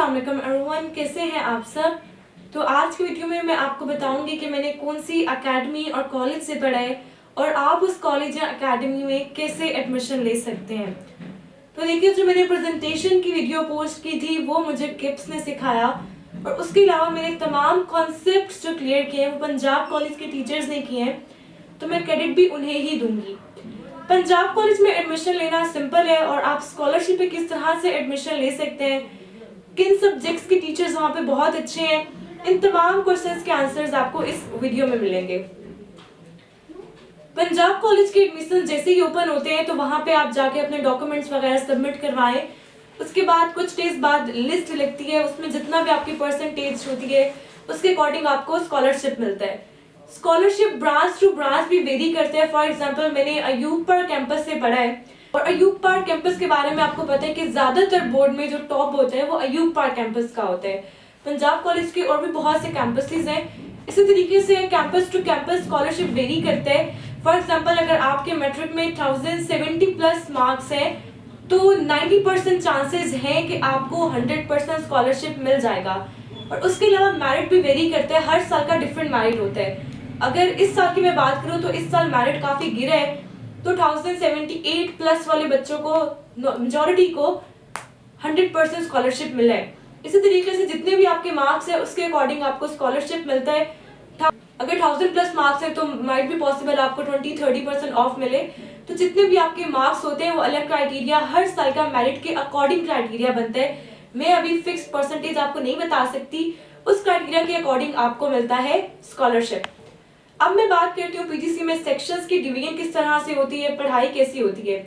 अस्सलाम वालेकुम एवरीवन, कैसे हैं आप सब। तो आज की वीडियो में मैं आपको बताऊंगी कि मैंने कौन सी एकेडमी और कॉलेज से पढ़ा है और आप उस कॉलेज या एकेडमी में कैसे एडमिशन ले सकते हैं। तो देखिए, जो मैंने प्रेजेंटेशन की वीडियो पोस्ट की थी वो मुझे किप्स ने सिखाया और उसके अलावा मैंने तमाम कॉन्सेप्ट्स जो क्लियर किए हैं वो पंजाब कॉलेज के टीचर्स ने किए हैं, तो मैं क्रेडिट भी उन्हें ही दूंगी। पंजाब कॉलेज में एडमिशन लेना सिंपल है और आप स्कॉलरशिप पे किस तरह से एडमिशन ले सकते हैं, किन सब्जेक्ट्स के टीचर्स वहाँ पे बहुत अच्छे हैं, इन तमाम क्वेश्चंस के आंसर्स आपको इस वीडियो में मिलेंगे। पंजाब कॉलेज के एडमिशन जैसे ही ओपन होते हैं तो वहाँ पे आप जाके अपने डॉक्यूमेंट्स वगैरह सबमिट करवाएं। उसके बाद कुछ डेज बाद लिस्ट लगती है, उसमें जितना भी आपकी परसेंटेज होती है उसके अकॉर्डिंग आपको स्कॉलरशिप मिलता है। स्कॉलरशिप ब्रांच टू ब्रांच भी वेरी करते हैं। फॉर एग्जांपल, मैंने अयूब पार्क कैंपस से पढ़ा है और अयूब पार्क कैंपस के बारे में आपको पता है कि ज्यादातर बोर्ड में जो टॉप होता है वो अयूब पार्क कैंपस का होता है। पंजाब कॉलेज के और भी बहुत से कैंपसेस हैं। इसी तरीके से campus to campus scholarship vary करते हैं। फॉर एग्जाम्पल, अगर आपके मैट्रिक में 1070 प्लस मार्क्स है तो 90% चांसेस हैं कि आपको 100% स्कॉलरशिप मिल जाएगा। और उसके अलावा मेरिट भी वेरी करता है, हर साल का डिफरेंट मेरिट होता है। अगर इस साल की मैं बात करूं तो इस साल मेरिट काफी गिरा है, तो 1078 प्लस वाले बच्चों को, मेजॉरिटी को 100% स्कॉलरशिप मिला है। इसी तरीके से जितने भी आपके मार्क्स है उसके अकॉर्डिंग आपको स्कॉलरशिप मिलता है। अगर 1000 प्लस मार्क्स है तो माइट भी पॉसिबल आपको 20-30% ऑफ मिले। तो जितने भी आपके मार्क्स होते हैं वो अलग क्राइटेरिया, हर साल का मेरिट के अकॉर्डिंग क्राइटेरिया बनता है। मैं अभी फिक्स परसेंटेज आपको नहीं बता सकती, उस क्राइटेरिया के अकॉर्डिंग आपको मिलता है स्कॉलरशिप। अब मैं बात करती हूँ पीजीसी में सेक्शंस की डिवीजन किस तरह से होती है, पढ़ाई कैसी होती है।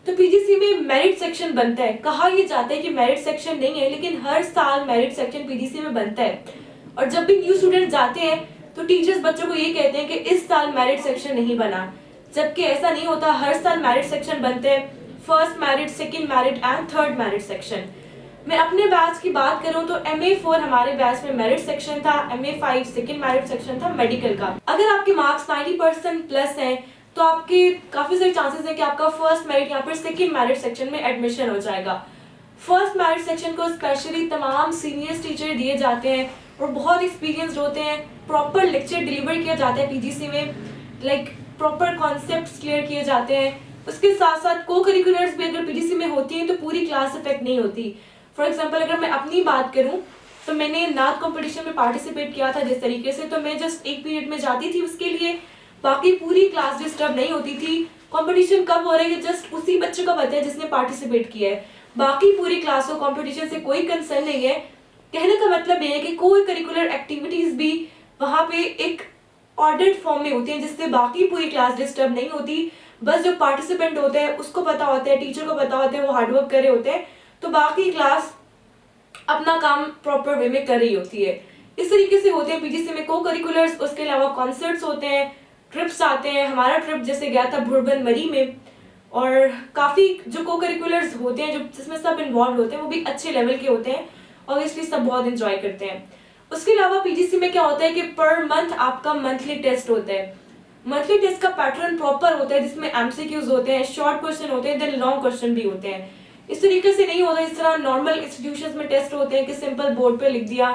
तो पीजीसी में मेरिट सेक्शन बनता है। कहा यह जाता है कि मेरिट सेक्शन नहीं है, लेकिन हर साल मेरिट सेक्शन पीजीसी में बनता है। और जब भी न्यू स्टूडेंट जाते हैं तो टीचर्स बच्चों को ये कहते हैं कि इस साल मेरिट सेक्शन नहीं बना, जबकि ऐसा नहीं होता। हर साल मेरिट सेक्शन बनते हैं, first merit, second merit and third merit section. मैं अपने बैच की बात करूं तो MA4 हमारे बैच में मेरिट सेक्शन था, MA5 सेकंड मेरिट सेक्शन था मेडिकल का। अगर आपके मार्क्स 90% प्लस हैं तो आपके काफी सारे चांसेस हैं कि आपका फर्स्ट मेरिट या फिर सेकंड मेरिट सेक्शन में एडमिशन हो जाएगा। फर्स्ट मेरिट सेक्शन को स्पेशली तमाम सीनियर्स टीचर दिए जाते हैं और बहुत एक्सपीरियंस्ड होते हैं। प्रॉपर लेक्चर डिलीवर किया जाता है पीजीसी में, लाइक प्रॉपर कॉन्सेप्ट्स क्लियर किए जाते हैं। उसके साथ साथ को करिकुलर्स भी अगर पीजीसी में होती हैं तो पूरी क्लास इफेक्ट नहीं होती। फॉर एग्जाम्पल, अगर मैं अपनी बात करूं तो मैंने नाथ कंपटीशन में पार्टिसिपेट किया था जिस तरीके से, तो मैं जस्ट एक पीरियड में जाती थी उसके लिए, बाकी पूरी क्लास डिस्टर्ब नहीं होती थी। कंपटीशन कब हो रही है जस्ट उसी बच्चे को पता है जिसने पार्टिसिपेट किया है, बाकी पूरी क्लास को कंपटीशन से कोई कंसर्न नहीं है। कहने का मतलब ये है कि कोई करिकुलर एक्टिविटीज भी वहां पे एक ऑर्डर्ड फॉर्म में होती है जिससे बाकी पूरी क्लास डिस्टर्ब नहीं होती। बस जो पार्टिसिपेंट होते हैं उसको पता होता है, टीचर को पता होता है, वो हार्डवर्क कर रहे होते हैं, तो बाकी क्लास अपना काम प्रॉपर वे में कर रही होती है। इस तरीके से होते हैं पीजीसी में को करिकुलर्स। उसके अलावा कॉन्सर्ट्स होते हैं, ट्रिप्स आते हैं। हमारा ट्रिप जैसे गया था भुरबन मरी में, और काफी जो को करिकुलर्स होते हैं जो जिसमें सब इन्वॉल्व होते हैं वो भी अच्छे लेवल के होते हैं, ऑब्वियसली सब बहुत इंजॉय करते हैं। उसके अलावा पीजीसी में क्या होता है कि पर मंथ आपका मंथली टेस्ट होता है। मंथली टेस्ट का पैटर्न प्रॉपर होता है जिसमें एमसीक्यूज होते हैं, शॉर्ट क्वेश्चन होते हैं, देन लॉन्ग क्वेश्चन भी होते हैं। इस तरीके से नहीं होता इस तरह नॉर्मल इंस्टीट्यूशंस में टेस्ट होते हैं कि सिंपल बोर्ड पे लिख दिया,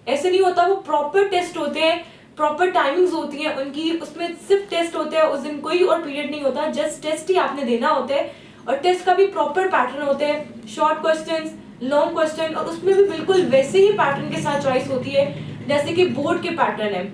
ऐसे नहीं होता। वो प्रॉपर टेस्ट होते हैं, प्रॉपर टाइमिंग्स होती हैं उनकी, उसमें सिर्फ टेस्ट होते हैं, उस दिन कोई और पीरियड नहीं होता, जस्ट टेस्ट ही आपने देना होता है। और टेस्ट का भी प्रॉपर पैटर्न होता है, शॉर्ट क्वेश्चन, लॉन्ग क्वेश्चन, और उसमें भी बिल्कुल वैसे ही पैटर्न के साथ चॉइस होती है जैसे कि बोर्ड के पैटर्न है।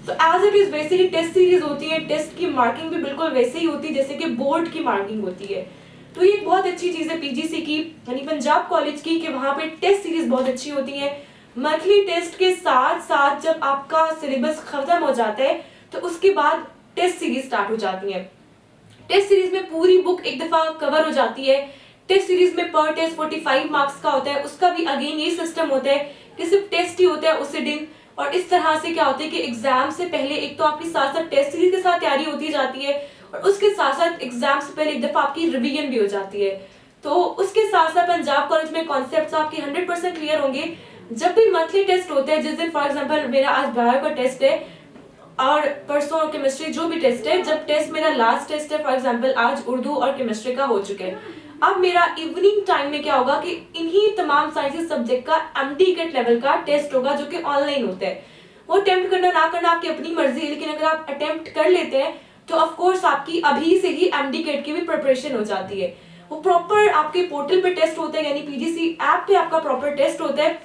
तो एज इट इज वैसे ही टेस्ट सीरीज होती है, टेस्ट की मार्किंग भी बिल्कुल वैसे ही होती है जैसे कि बोर्ड की मार्किंग होती है। तो ये एक बहुत अच्छी चीज है पीजीसी की, यानी पंजाब कॉलेज की, कि वहां पे टेस्ट सीरीज बहुत अच्छी होती है। मंथली टेस्ट के साथ साथ जब आपका सिलेबस खत्म हो जाता है तो उसके बाद टेस्ट सीरीज स्टार्ट हो जाती है। टेस्ट सीरीज में पूरी बुक एक दफा कवर हो जाती है। टेस्ट सीरीज में पर टेस्ट 45 मार्क्स का होता है, उसका भी अगेन यही सिस्टम होता है कि सिर्फ टेस्ट ही होता है उसी दिन। और इस तरह से क्या होता है कि एग्जाम से पहले एक तो आपकी साथ साथ टेस्ट सीरीज के साथ तैयारी होती जाती है और उसके साथ साथ एग्जाम से पहले एक दफा आपकी रिवीजन भी हो जाती है। तो उसके साथ साथ पंजाब कॉलेज में कॉन्सेप्ट्स आपके 100% क्लियर होंगे। जब भी मंथली टेस्ट होते हैं, जिस दिन फॉर एग्जांपल मेरा आज बायो का टेस्ट है और परसों केमिस्ट्री जो भी टेस्ट है, जब टेस्ट मेरा लास्ट टेस्ट है, फॉर एग्जांपल आज उर्दू और केमिस्ट्री का हो चुके हैं, अब मेरा इवनिंग टाइम में क्या होगा कि इन्हीं तमाम साइंसेस सब्जेक्ट का एमडीकेट लेवल का टेस्ट होगा जो कि ऑनलाइन होता है। वो अटेम्प्ट करना ना करना आपकी अपनी मर्जी है, लेकिन अगर आप अटेम्प्ट कर लेते हैं तो ऑफ कोर्स आपकी अभी से ही एमडीकेट की भी प्रिपरेशन हो जाती है। वो प्रॉपर आपके पोर्टल पे टेस्ट होता है, यानी पीजीसी ऐप पे आपका प्रॉपर टेस्ट होता है,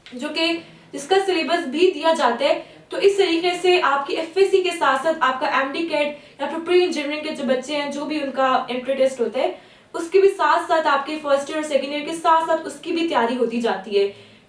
जो कि जिसका सिलेबस भी दिया जाता है। तो इस तरीके से आपकी एफएससी के साथ साथ आपका एमडीकेट या फिर प्री इंजीनियरिंग के जो बच्चे हैं जो भी उनका एंट्री टेस्ट होता है उसके भी साथ साथ आपके फर्स्ट ईयर और सेकेंड ईयर के साथ साथ उसकी भी तैयारी होती जाती है।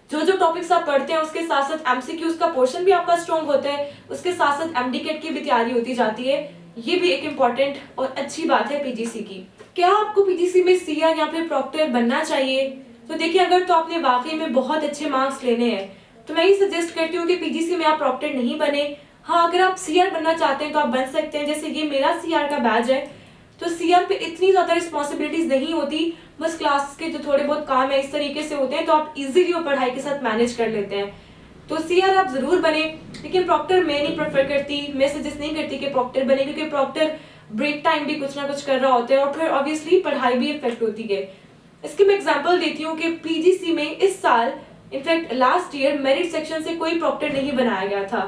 जो जो टॉपिक्स आप पढ़ते हैं उसके साथ साथ एमसीक्यूज का पोर्शन भी आपका स्ट्रॉन्ग होता है, उसके साथ साथ एमडीकेट की भी तैयारी होती जाती है। ये भी एक इम्पॉर्टेंट और अच्छी बात है पीजीसी की। क्या आपको पीजीसी में सीआर या फिर प्रॉक्टर बनना चाहिए? तो देखिए, अगर तो आपने वाकई में बहुत अच्छे मार्क्स लेने हैं तो मैं ये सजेस्ट करती हूँ कि पीजीसी में आप प्रॉक्टर नहीं बने। हाँ, अगर आप सीआर बनना चाहते हैं तो आप बन सकते हैं। जैसे ये मेरा सीआर का बैच है, तो सीआर पे इतनी ज्यादा रिस्पॉन्सिबिलिटीज नहीं होती, बस क्लास के जो थोड़े बहुत काम है इस तरीके से होते हैं, तो आप इजीली वो पढ़ाई के साथ मैनेज कर लेते हैं। तो सीआर आप जरूर बने, लेकिन प्रॉक्टर मैं नहीं प्रेफर करती, मैं सजेस्ट नहीं करती कि प्रॉक्टर बने, क्योंकि प्रॉक्टर ब्रेक टाइम भी कुछ ना कुछ कर रहा होता है और फिर ऑब्वियसली पढ़ाई भी इफेक्ट होती है। इसकी मैं एग्जांपल देती हूँ कि पीजीसी में इस साल in fact last year merit section से कोई प्रॉक्टर नहीं बनाया गया था।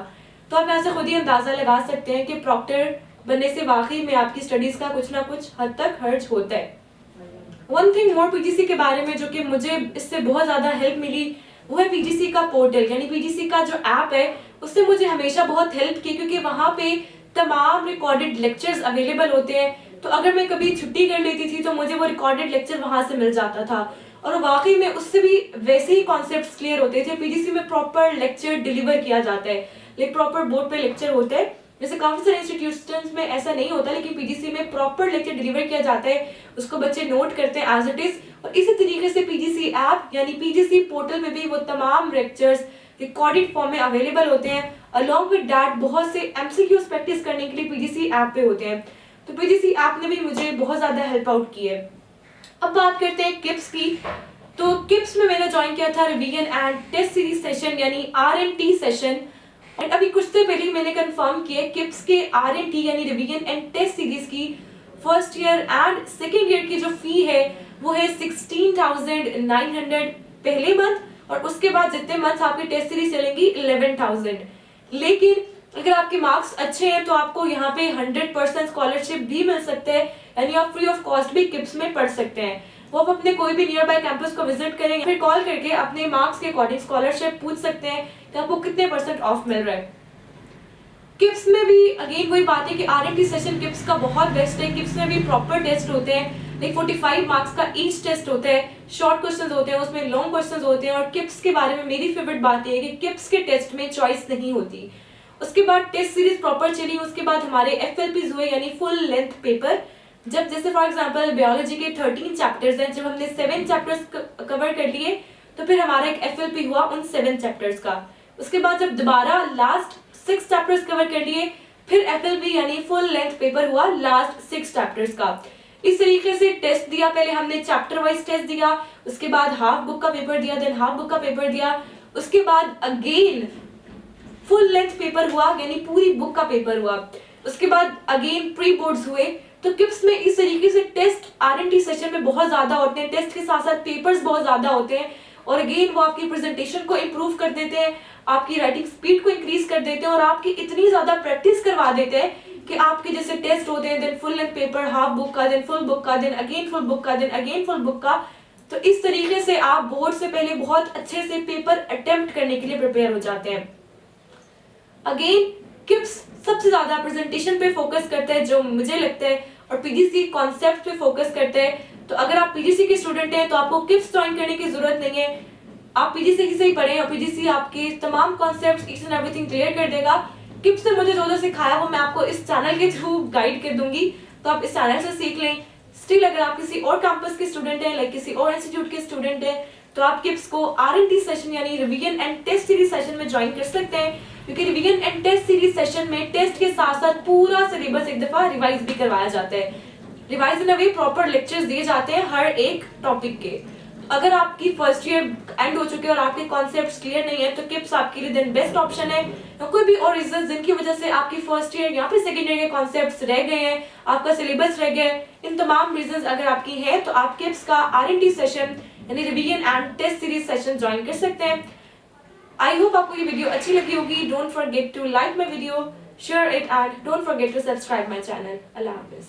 तो आप यहाँ से खुद ही अंदाजा लगा सकते हैं कि प्रॉक्टर बनने से वाकई में आपकी स्टडीज का कुछ ना कुछ हद तक खर्च होता है। वन थिंग मोर पीजीसी के बारे में जो कि मुझे इससे बहुत ज्यादा हेल्प मिली वो है पीजीसी का पोर्टल, यानी पीजीसी का जो ऐप है उससे मुझे हमेशा बहुत हेल्प की, क्योंकि वहां पे तमाम रिकॉर्डेड लेक्चर्स अवेलेबल होते हैं। तो अगर मैं कभी छुट्टी कर लेती थी तो मुझे वो रिकॉर्डेड लेक्चर वहां से मिल जाता था, और वाकई में उससे भी वैसे ही कॉन्सेप्ट्स क्लियर होते थे। पीजीसी में प्रॉपर लेक्चर डिलीवर किया जाता है, लाइक प्रॉपर बोर्ड पे लेक्चर होता है। जैसे काफी सारे इंस्टीट्यूशंस में ऐसा नहीं होता, लेकिन पीजीसी में प्रॉपर लेक्चर डिलीवर किया जाता है, उसको बच्चे नोट करते हैं एज इट इज। और इसी तरीके से पीजीसी ऐप यानी पीजीसी पोर्टल में भी वो तमाम लेक्चर्स रिकॉर्डेड फॉर्म में अवेलेबल होते हैं। अलॉन्ग विद दैट बहुत से एमसीक्यूज प्रैक्टिस करने के लिए पीजीसी ऐप पे होते हैं। तो पीजीसी ऐप ने भी मुझे बहुत ज्यादा हेल्प आउट की है। अब बात करते हैं किप्स की। तो किप्स में मैंने ज्वाइन किया था revision and test series session यानी आरएनटी सेशन, और अभी कुछ देर पहले मैंने कंफर्म किया किप्स के आरएनटी यानी रिवीजन एंड टेस्ट सीरीज की first year and second year की जो फी है वो है 16,900 पहले मंथ, और उसके बाद जितने मंथ आपकी टेस्ट सीरीज चलेंगी 11,000। लेकिन अगर आपके मार्क्स अच्छे हैं तो आपको यहाँ पे 100% स्कॉलरशिप भी मिल सकते हैं, यानी आप फ्री ऑफ कॉस्ट भी किप्स में पढ़ सकते हैं। वो आप अपने कोई भी नियर बाय कैंपस को विजिट करेंगे, फिर कॉल करके अपने मार्क्स के अकॉर्डिंग स्कॉलरशिप पूछ सकते हैं कि आपको कितने % ऑफ मिल रहा है। किप्स में भी अगेन वही बात है कि आरएनटी सेशन किप्स का बहुत बेस्ट है। किप्स में भी प्रॉपर टेस्ट होते हैं, लाइक 45 मार्क्स का ईच टेस्ट होता है, शॉर्ट क्वेश्चंस होते हैं, उसमें लॉन्ग क्वेश्चंस होते हैं। और किप्स के बारे में मेरी फेवरेट बात है कि किप्स के टेस्ट में चॉइस नहीं होती। उसके बाद टेस्ट सीरीज प्रॉपर चली, उसके बाद हमारे एफएलपीज हुए यानी फुल लेंथ पेपर। जब जैसे फॉर एग्जांपल बायोलॉजी के 13 चैप्टर्स हैं, जब हमने 7 चैप्टर्स कवर कर लिए तो फिर हमारा एक एफएलपी हुआ उन 7 चैप्टर्स का। उसके बाद जब दोबारा लास्ट 6 चैप्टर्स कवर कर लिए फिर एफएलपी यानी फुल लेंथ पेपर हुआ लास्ट 6 चैप्टर्स का। इस तरीके से टेस्ट दिया, पहले हमने चैप्टर वाइज टेस्ट दिया, उसके बाद हाफ बुक का पेपर दिया, देन हाफ बुक का पेपर दिया, उसके बाद अगेन फुल लेंथ पेपर हुआ यानी पूरी बुक का पेपर हुआ, उसके बाद अगेन प्री बोर्ड्स हुए। तो किप्स में इस तरीके से टेस्ट आरएनटी सेशन में बहुत ज्यादा होते हैं, टेस्ट के साथ साथ पेपर्स बहुत ज्यादा होते हैं, और अगेन वो आपकी प्रेजेंटेशन को इम्प्रूव कर देते हैं, आपकी राइटिंग स्पीड को इंक्रीज कर देते हैं, और आपकी इतनी ज्यादा प्रैक्टिस करवा देते हैं कि आपके जैसे टेस्ट होते हैं, then full length paper, half book का, देन फुल बुक का, देन अगेन फुल बुक का, देन अगेन फुल बुक का। तो इस तरीके से आप बोर्ड से पहले बहुत अच्छे से पेपर अटेम्प्ट करने के लिए प्रिपेयर हो जाते हैं। अगेन किप्स सबसे ज्यादा प्रेजेंटेशन पे फोकस करता है जो मुझे लगता है, और पीजीसी कॉन्सेप्ट पे फोकस करता है। तो अगर आप पीजीसी के स्टूडेंट हैं तो आपको किप्स ज्वाइन करने की जरूरत नहीं है, आप पीजीसी से ही पढ़ें और पीजीसी आपके तमाम concepts each and everything clear कर देगा। किप्स ने मुझे जो जो सिखाया वो मैं आपको इस चैनल के थ्रू गाइड कर दूंगी, तो आप इस चैनल से सीख लें। स्टिल अगर आप किसी और कैंपस के स्टूडेंट हैं, लाइक किसी और इंस्टीट्यूट के स्टूडेंट हैं, तो आप किप्स को आरएनटी सेशन यानी revision and test series session में ज्वाइन कर सकते हैं, क्योंकि revision and test series session में टेस्ट के साथ साथ पूरा सिलेबस एक दफा रिवाइज भी करवाया जाता है। Revise in a way proper lectures दिए जाते हैं हर एक टॉपिक के। अगर आपकी फर्स्ट ईयर एंड हो चुके हैं और आपके कॉन्सेप्ट्स क्लियर नहीं है तो किप्स आपके लिए देन बेस्ट ऑप्शन है। या कोई भी और रीजन जिनकी वजह से आपकी फर्स्ट ईयर या फिर सेकेंड ईयर के कॉन्सेप्ट्स रह गए हैं, आपका सिलेबस रह गया है, इन तमाम रीजंस अगर आपकी हैं तो आप किप्स का R&D सेशन यानी revision and test series session join कर सकते हैं। आई होप आपको ये वीडियो अच्छी लगी होगी। Don't forget to like my video, share it and don't forget to subscribe my channel. अल्लाह हाफिज।